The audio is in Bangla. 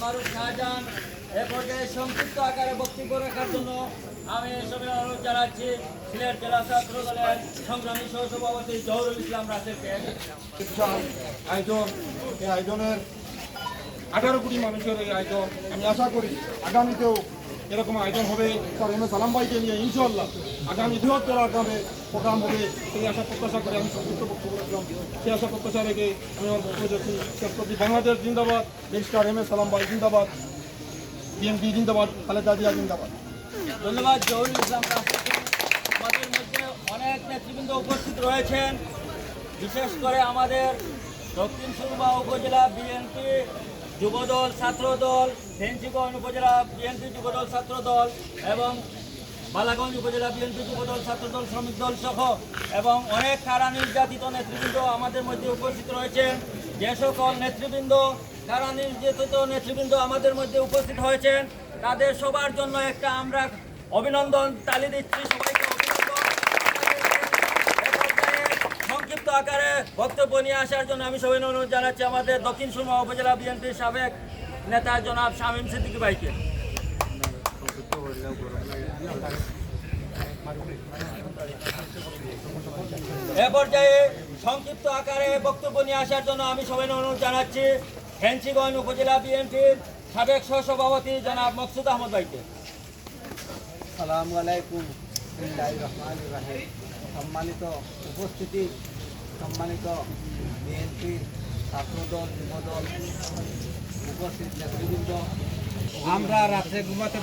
মারুফ শাহজাহান এ পর্যায়ে সংক্ষিপ্ত আকারে বক্তব্য রাখার জন্য আমি এসবের অনুরোধ জানাচ্ছি সিলেট জেলা ছাত্র দলের সংগ্রামী সহসভাপতি জহুরুল ইসলাম রাসেলকে। আয়োজন এই আয়োজনের 18 কোটি মানুষের এই আয়োজন, আমি আশা করি আগামীতেও এরকম আয়োজন হবে। স্যার এম এ সালাম ভাইকে নিয়ে ইনশাআল্লাহ আগামী বৃহত্তর আগামী প্রোগ্রাম হবে, সেই আশা প্রত্যাশা করে আমি সংক্ষিপ্ত বক্তব্য রাখলাম। সেই আশা প্রত্যাশা রেখে আমি আমার বক্তব্য যাচ্ছি। বাংলাদেশ জিন্দাবাদ, ব্যারিস্টার এম এ সালাম ভাই জিন্দাবাদ, বিএনপি জিন্দাবাদ, খালেদা জিয়া জিন্দাবাদ। ধন্যবাদ জহুরুল ইসলাম রাসেলকে। আমাদের মধ্যে অনেক নেতৃবৃন্দ উপস্থিত রয়েছেন, বিশেষ করে আমাদের দক্ষিণ সুরমা উপজেলা বিএনপি যুবদল ছাত্রদল, ফেঞ্চিগঞ্জ উপজেলা বিএনপি যুবদল ছাত্রদল এবং বালাগঞ্জ উপজেলা বিএনপি যুবদল ছাত্রদল শ্রমিক দল সহ এবং অনেক কারা নির্যাতিত নেতৃবৃন্দ আমাদের মধ্যে উপস্থিত রয়েছেন। যে সকল নেতৃবৃন্দ কারা নির্যাতিত নেতৃবৃন্দ আমাদের মধ্যে উপস্থিত হয়েছেন তাদের সবার জন্য একটা আমরা অভিনন্দন তালি দিচ্ছি। সবাইকে অভিনন্দন। সংক্ষিপ্ত আকারে বক্তব্য নিয়ে আসার জন্য আমি সবাই অনুরোধ জানাচ্ছি আমাদের দক্ষিণ সুরমা উপজেলা বিএনপির সাবেক নেতা জনাব শামীম সিদ্দিকী ভাইকে। এ পর্যায়ে সংক্ষিপ্ত আকারে বক্তব্য নিয়ে আসার জন্য আমি সবাই অনুরোধ জানাচ্ছি ফেঞ্চিগঞ্জ উপজেলা বিএনপির সাবেক সহসভাপতি জনাব মকসুদ আহমদ ভাইকে। আসসালামু আলাইকুম। বিসমিল্লাহির রহমানির রহিম। সম্মানিত উপস্থিতি, সম্মানিত বিএনপির ছাত্রদল যুবদল উপস্থিত নেতৃবৃন্দ, আমরা রাত্রে ঘুমাতে